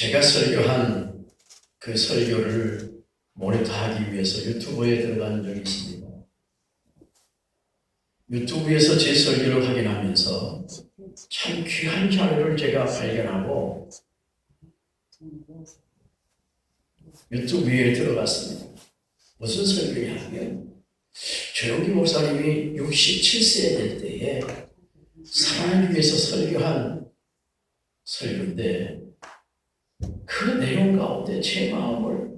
제가 설교한 그 설교를 모니터하기 위해서 유튜브에 들어간 적이 있습니다. 유튜브에서 제 설교를 확인하면서 참 귀한 자료를 제가 발견하고 유튜브에 들어갔습니다. 무슨 설교냐면 조용기 목사님이 67세 될 때에 사랑을 위해서 설교한 설교인데 그 내용 가운데 제 마음을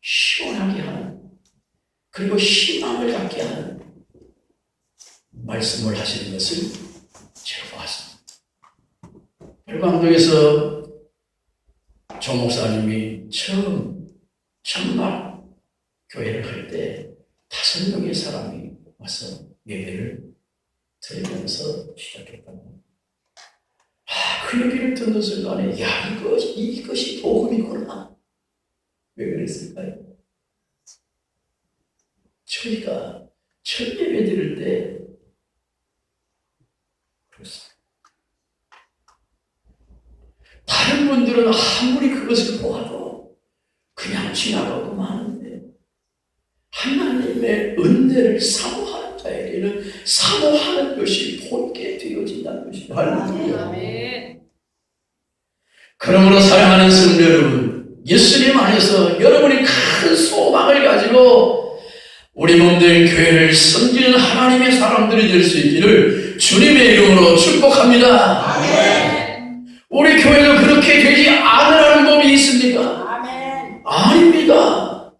시원하게 하는, 그리고 희망을 갖게 하는 말씀을 하시는 것을 제가 보았습니다. 별광동에서 조 목사님이 첫날 교회를 할 때 5명의 사람이 와서 예배를 드리면서 시작했답니다. 그 얘기를 듣는 순간에 야, 이것이 복음이구나. 왜 그랬을까요? 저희가 첫 예배 드릴 때 그렇습니다. 다른 분들은 아무리 그것을 보아도 그냥 지나가고 마는데 하나님의 은혜를 사모하는 자에게는 사모하는 것이 본게 되어진다는 것입니다. 할렐루야. 그러므로 사랑하는 성도 여러분, 예수님 안에서 여러분이 큰 소망을 가지고 우리 몸된 교회를 섬기는 하나님의 사람들이 될 수 있기를 주님의 이름으로 축복합니다. 아멘. 우리 교회가 그렇게 되지 않으라는 법이 있습니까? 아멘. 아닙니다.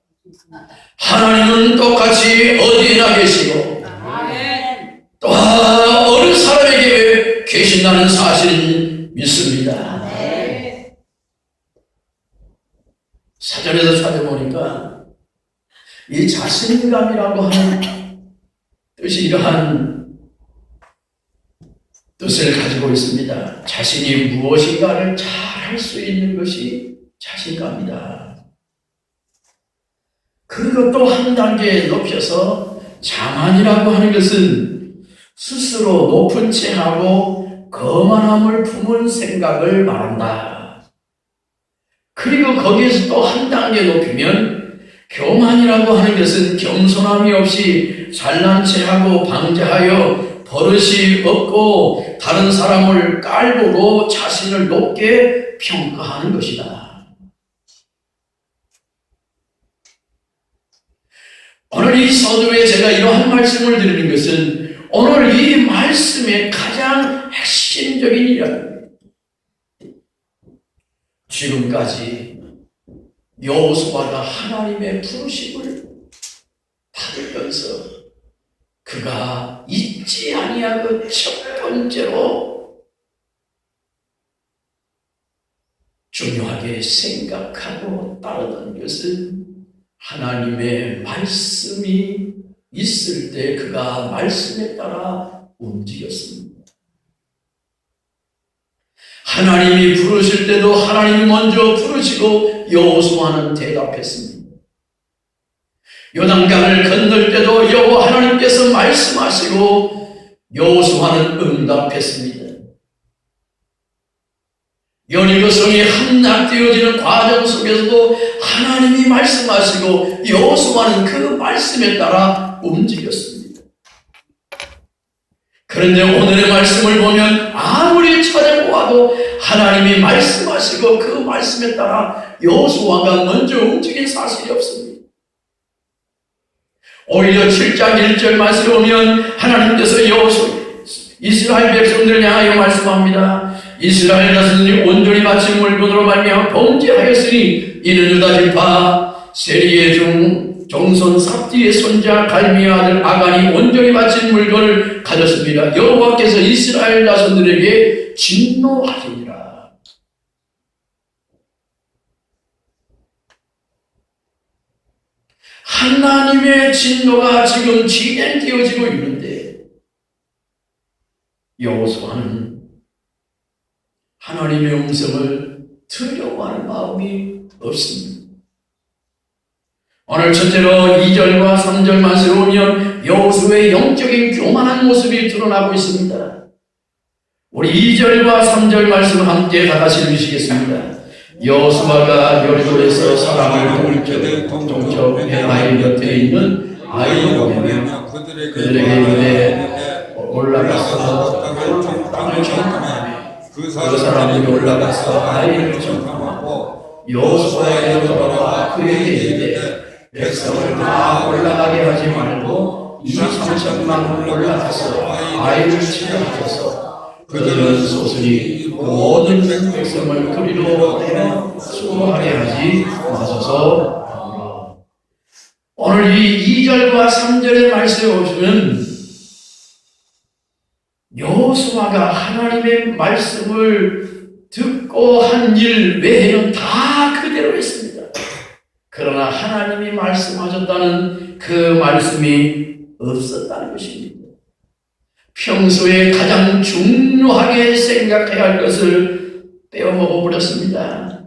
하나님은 똑같이 어디에나 계시고 아멘. 또 어느 사람에게 계신다는 사실을 믿습니다. 아멘. 사전에서 찾아보니까 이 자신감이라고 하는 뜻이 이러한 뜻을 가지고 있습니다. 자신이 무엇인가를 잘 할 수 있는 것이 자신감이다. 그리고 또 한 단계 높여서 자만이라고 하는 것은 스스로 높은 채 하고 거만함을 품은 생각을 말한다. 그리고 거기에서 또 한 단계 높이면 교만이라고 하는 것은 겸손함이 없이 잘난 채 하고 방자하여 버릇이 없고 다른 사람을 깔보고 자신을 높게 평가하는 것이다. 오늘 이 서두에 제가 이러한 말씀을 드리는 것은 오늘 이 말씀의 가장 핵심적인 이야기입니다. 지금까지 여호수아가 하나님의 부르심을 받으면서 그가 잊지 아니하고 첫 번째로 중요하게 생각하고 따르던 것은 하나님의 말씀이 있을 때 그가 말씀에 따라 움직였습니다. 하나님이 부르실 때도 하나님이 먼저 부르시고 여호수아는 대답했습니다. 요단강을 건널 때도 여호와 하나님께서 말씀하시고 여호수아는 응답했습니다. 여리고성이 함락되어지는 과정 속에서도 하나님이 말씀하시고 여호수아는 그 말씀에 따라 움직였습니다. 그런데 오늘의 말씀을 보면 아무리 찾아보아도 하나님이 말씀하시고 그 말씀에 따라 여호수아가 먼저 움직인 사실이 없습니다. 오히려 7장 1절 말씀을 보면 하나님께서 이스라엘 백성들을 향하여 말씀합니다. 이스라엘 자손이 온전히 바친 물건으로 말미암아 범죄하였으니 이는 유다 지파 세리의 종손 삽디의 손자 갈미의 아들 아간이 온전히 바친 물건을 가졌습니다. 여호와께서 이스라엘 자손들에게 진노하시니라. 하나님의 진노가 지금 진행되어지고 있는데 여호수아는 하나님의 음성을 들으려고 하는 마음이 없습니다. 오늘 첫째로 2절과 3절 말씀을 보면 여호수아의 영적인 교만한 모습이 드러나고 있습니다. 우리 2절과 3절 말씀을 함께 다 같이 읽으시겠습니다. 여호수아가 여리고에서 사람을 동쪽 해바임 곁에 있는 아이를 보내며 그들에게 이르되 올라가서 땅을 정탐하며 그 사람들이 올라가서 아이를 정탐하고 여호수아에게 돌아와 그에게 이르되 백성을 다 올라가게 하지 말고 이 삼천만 올라가서 아이를 찾아주소서. 그들은 소슬이 모든 백성을 그리로 보내어 수고하게 하지 마소서. 오늘 이 2절과 3절의 말씀에 보시면 여호수아가 하나님의 말씀을 듣고 한 일 외에는 다 그대로 했습니다. 그러나 하나님이 말씀하셨다는 그 말씀이 없었다는 것입니다. 평소에 가장 중요하게 생각해야 할 것을 빼어먹어 버렸습니다.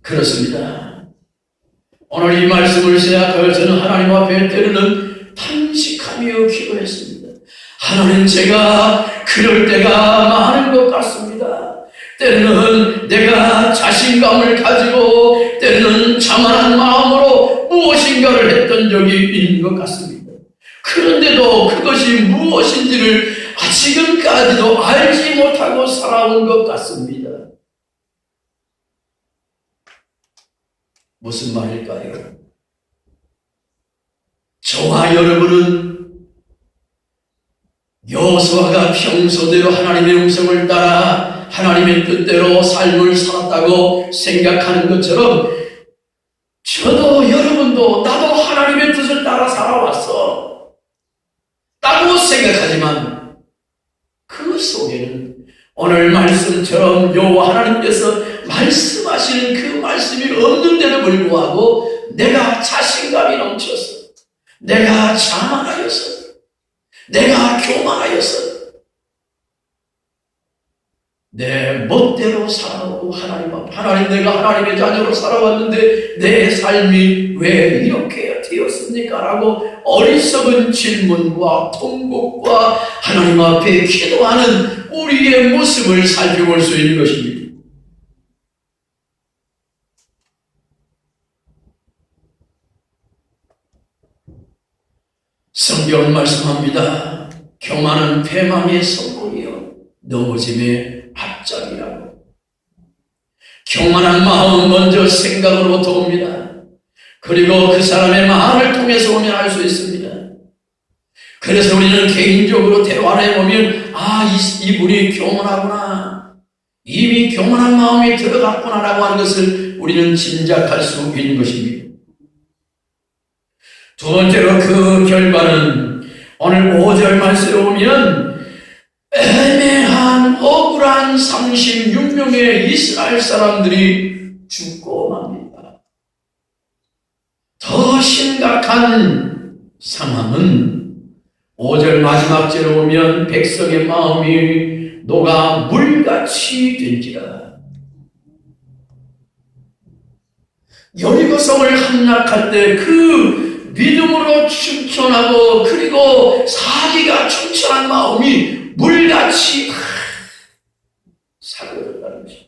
그렇습니다. 오늘 이 말씀을 생각하여 저는 하나님 앞에 때로는 탄식하며 기도했습니다. 하나님, 제가 그럴 때가 많은 것 같습니다. 때로는 내가 자신감을 가지고 때로는 자만한 마음으로 무엇인가를 했던 적이 있는 것 같습니다. 그런데도 그것이 무엇인지를 지금까지도 알지 못하고 살아온 것 같습니다. 무슨 말일까요? 저와 여러분은 여호수아가 평소대로 하나님의 음성을 따라 하나님의 뜻대로 삶을 살았다고 생각하는 것처럼 저도 여러분도 나도 하나님의 뜻을 따라 살아왔어 라고 생각하지만 그 속에는 오늘 말씀처럼 여호와 하나님께서 말씀하시는 그 말씀이 없는데도 불구하고 내가 자신감이 넘쳐서, 내가 자만하여서, 내가 교만하여서 내 멋대로 살아오고 하나님 내가 하나님의 자녀로 살아왔는데 내 삶이 왜 이렇게 되었습니까? 라고 어리석은 질문과 통곡과 하나님 앞에 기도하는 우리의 모습을 살펴볼 수 있는 것입니다. 성경은 말씀합니다. 교만은 패망의 성공이요 넘어짐의 앞장이라고. 교만한 마음은 먼저 생각으로부터 옵니다. 그리고 그 사람의 마음을 통해서 오면 알 수 있습니다. 그래서 우리는 개인적으로 대화를 해보면 이분이 교만하구나, 이미 교만한 마음이 들어갔구나라고 하는 것을 우리는 짐작할 수 있는 것입니다. 두 번째로 그 결과는 오늘 5절 말씀에 보면 애매한 억울한 36명의 이스라엘 사람들이 죽고 맙니다. 더 심각한 상황은 5절 마지막 절에 보면 백성의 마음이 녹아 물같이 된지라. 여리고성을 함락할 때 그 믿음으로 충천하고 그리고 사기가 충천한 마음이 물같이 사그러졌다는 것입니다.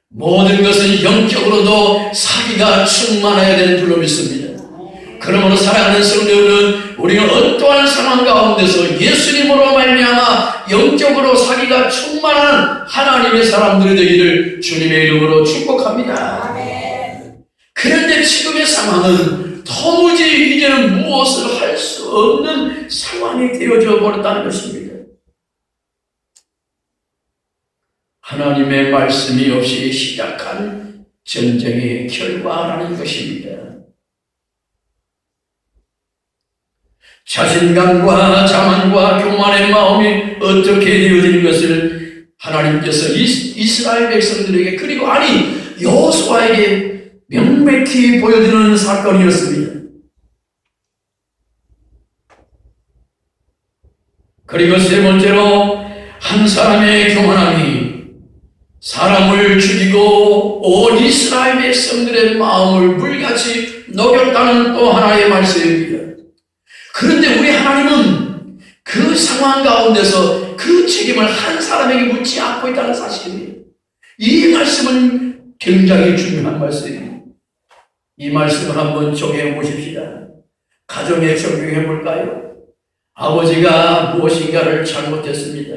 모든 것은 영적으로도 사기가 충만해야 되는 줄로 믿습니다. 그러므로 사랑하는 성도들은 우리가 어떠한 상황 가운데서 예수님으로 말미암아 영적으로 사기가 충만한 하나님의 사람들이 되기를 주님의 이름으로 축복합니다. 그런데 지금의 상황은 도무지 이제는 무엇을 할 수 없는 상황이 되어져 버렸다는 것입니다. 하나님의 말씀이 없이 시작한 전쟁의 결과라는 것입니다. 자신감과 자만과 교만의 마음이 어떻게 되어지는 것을 하나님께서 이스라엘 백성들에게 그리고 여호수아에게 명백히 보여주는 사건이었습니다. 그리고 세 번째로 한 사람의 교만함이 사람을 죽이고 온 이스라엘 백성들의 마음을 물같이 녹였다는 또 하나의 말씀입니다. 그런데 우리 하나님은 그 상황 가운데서 그 책임을 한 사람에게 묻지 않고 있다는 사실입니다. 이 말씀은 굉장히 중요한 말씀입니다. 이 말씀을 한번 적용해 보십시다. 가정에 적용해 볼까요? 아버지가 무엇인가를 잘못했습니다.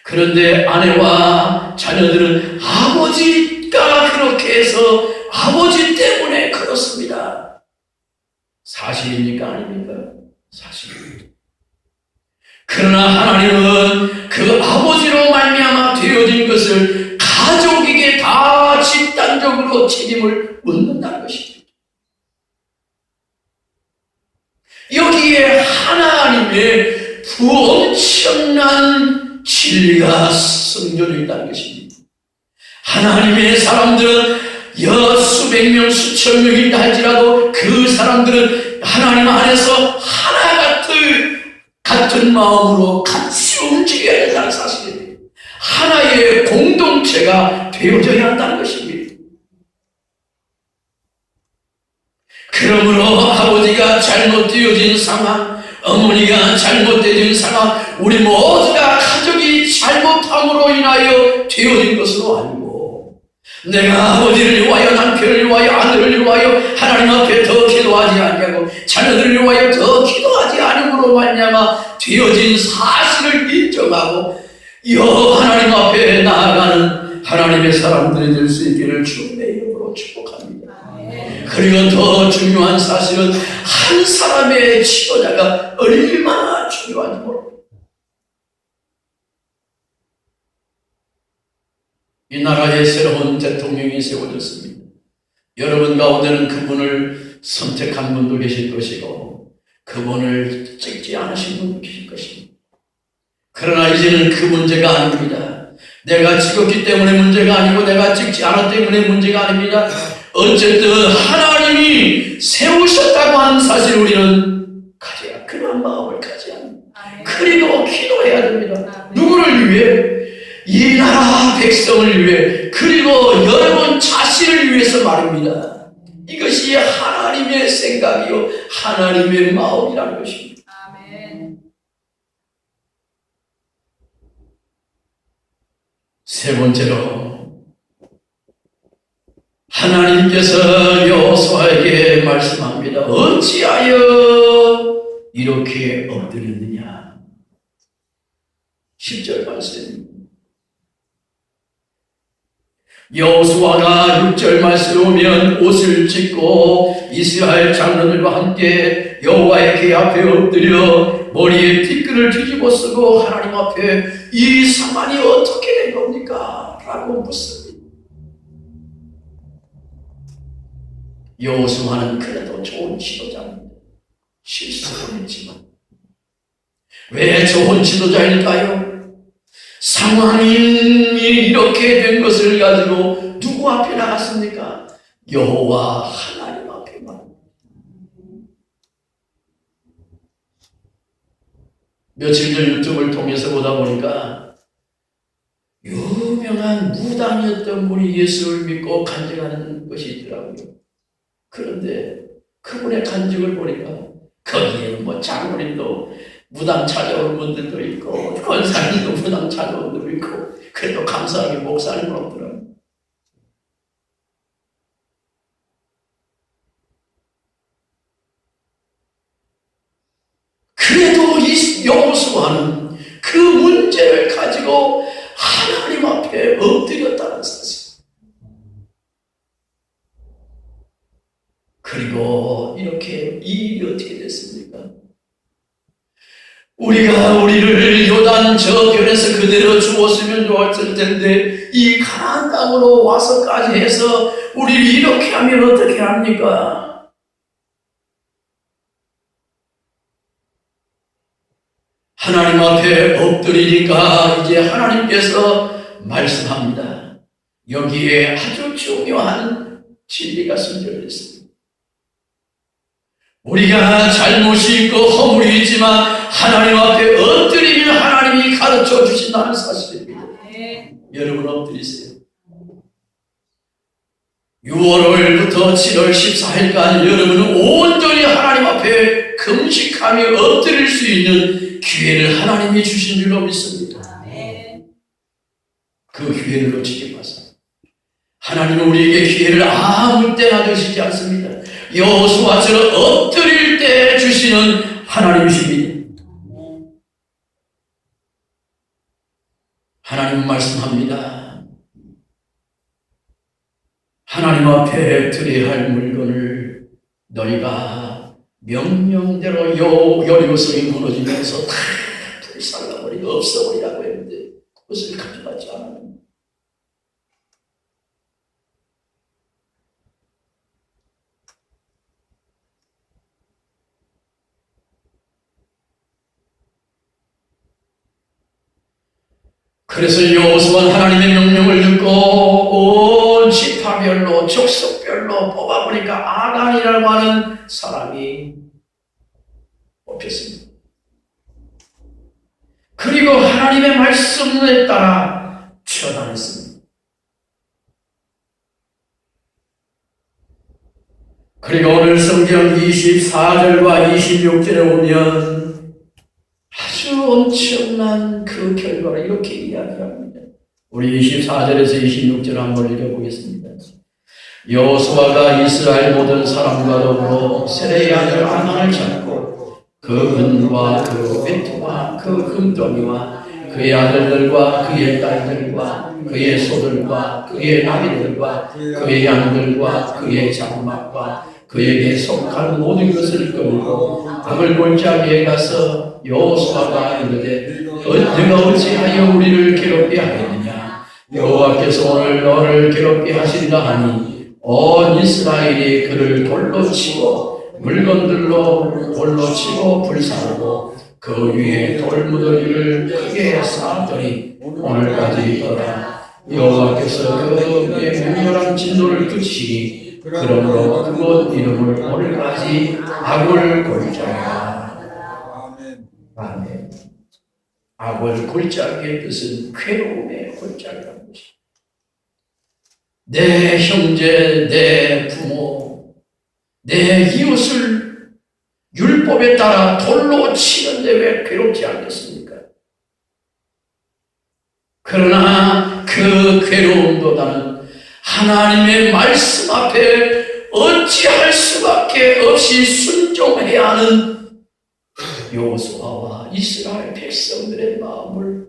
그런데 아내와 자녀들은 아버지가 그렇게 해서 아버지 때문에 그렇습니다. 사실입니까? 아닙니까? 사실입니다. 그러나 하나님은 그 아버지로 말미암아 되어진 것을 가족에게 다 집단적으로 책임을 묻는다는 것입니다. 여기에 하나님의 엄청난 진리가 숨겨져 있다는 것입니다. 하나님의 사람들은 수백 명, 수천 명이다 할지라도 그 사람들은 하나님 안에서 하나 같은 마음으로 같이 움직여야 된다는 사실입니다. 하나의 공동체가 되어져야 한다는 것입니다. 그러므로 아버지가 잘못되어진 상황, 어머니가 잘못되어진 상황, 우리 모두가 가족이 잘못함으로 인하여 되어진 것으로 알고, 내가 아버지를 위하여, 남편을 위하여, 아들을 위하여 하나님 앞에 더 기도하지 아니하고 자녀들을 위하여 더 기도하지 않음으로 말미암아 되어진 사실을 인정하고 하나님 앞에 나아가는 하나님의 사람들이 될 수 있기를 주님의 이름으로 축복합니다. 그리고 더 중요한 사실은 한 사람의 지도자가 얼마나 중요한지 모릅니다. 이 나라에 새로운 대통령이 세워졌습니다. 여러분 가운데는 그분을 선택한 분도 계실 것이고 그분을 찍지 않으신 분도 계실 것입니다. 그러나 이제는 그 문제가 아닙니다. 내가 찍었기 때문에 문제가 아니고 내가 찍지 않았기 때문에 문제가 아닙니다. 어쨌든 하나님이 세우셨다고 하는 사실 우리는 가져야, 그런 마음을 가져야 합니다. 그리고 기도해야 됩니다. 누구를 위해? 이 나라 백성을 위해, 그리고 여러분 자신을 위해서 말입니다. 이것이 하나님의 생각이요 하나님의 마음이라는 것입니다. 아멘. 세 번째로 하나님께서 여호수아에게 말씀합니다. 어찌하여 이렇게 엎드렸느냐. 10절 말씀입니다. 여호수아가 6절 말씀에 오면 옷을 찢고 이스라엘 장로들과 함께 여호와의 궤 앞에 엎드려 머리에 티끌을 뒤집어 쓰고 하나님 앞에 이 상황이 어떻게 된 겁니까? 라고 묻습니다. 여호수아는 그래도 좋은 지도자입니다. 실수를 했지만 왜 좋은 지도자일까요? 상황이 이렇게 된 것을 가지고 누구 앞에 나갔습니까? 여호와 하나님 앞에만. 며칠 전 유튜브를 통해서 보다 보니까 유명한 무당이었던 분이 예수를 믿고 간증하는 것이 있더라고요. 그런데 그분의 간증을 보니까 거기에는 뭐 장로님도 무당 찾아온 분들도 있고 권사님도 무당 찾아온 분들도 있고 그래도 감사하게 목사님은 없더라고요. 그래도 이 여호수아는 그 문제를 가지고 하나님 앞에 엎드렸다는 사실. 그리고 이렇게 이 일이 어떻게 됐습니까? 우리가 우리를 요단 저편에서 그대로 주었으면 좋았을 텐데 이 가나안 땅으로 와서까지 해서 우리를 이렇게 하면 어떻게 합니까? 하나님 앞에 엎드리니까 이제 하나님께서 말씀합니다. 여기에 아주 중요한 진리가 숨겨져 있습니다. 우리가 잘못이 있고 허물이 있지만 하나님 앞에 엎드리면 하나님이 가르쳐 주신다는 사실입니다. 네. 여러분 엎드리세요. 6월부터 7월 14일까지 여러분은 온전히 하나님 앞에 금식하며 엎드릴 수 있는 기회를 하나님이 주신 줄로 믿습니다. 네. 그 기회를 놓치지 마세요. 하나님은 우리에게 기회를 아무 때나 주시지 않습니다. 여호수아처럼 엎드릴 때 주시는 하나님이십니다. 하나님 말씀합니다. 하나님 앞에 드려야 할 물건을 너희가 명령대로 여리고성이 무너지면서 다 불살라버리고 없어버리라고 했는데 그것을 가져가지 않았습니다. 그래서 여호수아는 하나님의 명령을 듣고 온 지파별로 족속별로 뽑아보니까 아간이라고 하는 사람이 뽑혔습니다. 그리고 하나님의 말씀에 따라 처단했습니다. 그리고 오늘 성경 24절과 26절에 보면 아주 엄청난 그 결과를 이렇게 이야기합니다. 우리 24절에서 26절 한번 읽어보겠습니다. 여호수아가 이스라엘 모든 사람과 더불어 세레의 아들 아간을 잡고 그 은과 그 외투와 그 금덩이와 그의 아들들과 그의 딸들과 그의 소들과 그의 나귀들과 그의 양들과 그의 장막과 그에게 속한 모든 것을 끌고 악을 골짜기에 가서 여호수아가 이르되 내가 어찌하여 우리를 괴롭게 하겠느냐 여호와께서 오늘 너를 괴롭게 하신다 하니 온 이스라엘이 그를 돌로 치고 물건들로 돌로 치고 불사르고 그 위에 돌무더기를 크게 쌓았더니 오늘까지 있더라. 여호와께서 그의 맹렬한 진노를 그치니 그러므로 그곳 이름을 오늘까지 아골 골짜기라. 아멘. 아골 골짜기의 뜻은 괴로움의 골짜기라는 것입니다. 내 형제, 내 부모, 내 이웃을 율법에 따라 돌로 치는데 왜 괴롭지 않겠습니까? 그러나 그 괴로움보다는 하나님의 말씀 앞에 어찌할 수밖에 없이 순종해야 하는 여호수아와 이스라엘 백성들의 마음을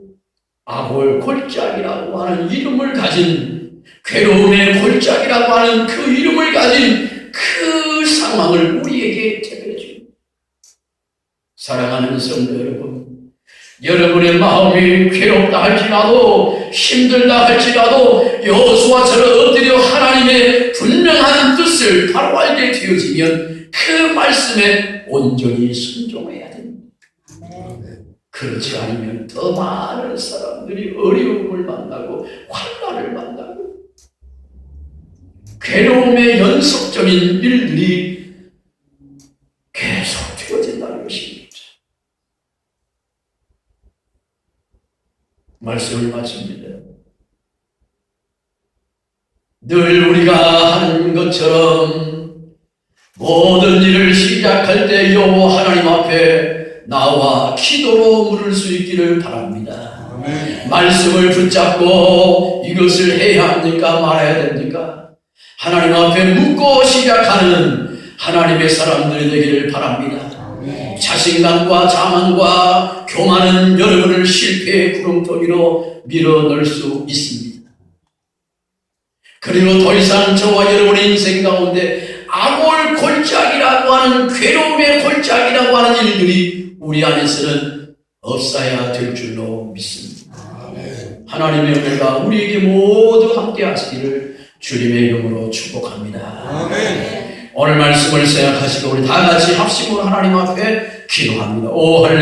아골 골짜기라고 하는 이름을 가진 괴로움의 골짜기라고 하는 그 이름을 가진 그 상황을 우리에게 제공해 줍니다. 사랑하는 성도 여러분, 여러분의 마음이 괴롭다 할지라도 힘들다 할지라도 여호수아처럼 엎드려 하나님의 분명한 뜻을 바로 알게 되어지면 그 말씀에 온전히 순종해야 됩니다. 그렇지 않으면 더 많은 사람들이 어려움을 만나고 환난을 만나고 괴로움의 연속적인 일들이 계속 되어진다는 것입니다. 말씀을 마칩니다. 늘 우리가 하는 것처럼 모든 일을 시작할 때 여호와 하나님 앞에 나와 기도로 물을 수 있기를 바랍니다. 아멘. 말씀을 붙잡고 이것을 해야 합니까? 말아야 됩니까? 하나님 앞에 묻고 시작하는 하나님의 사람들이 되기를 바랍니다. 아멘. 자신감과 자만과 교만은 여러분을 실패의 구렁텅이로 밀어넣을 수 있습니다. 그리고 더 이상 저와 여러분의 인생 가운데 아골 골짜기라고 하는 괴로움의 골짜기라고 하는 일들이 우리 안에서는 없어야 될 줄로 믿습니다. 아멘. 하나님의 은혜가 우리에게 모두 함께 하시기를 주님의 이름으로 축복합니다. 아멘. 오늘 말씀을 생각하시고 우리 다 같이 합심으로 하나님 앞에 기도합니다. 오 할렐루야.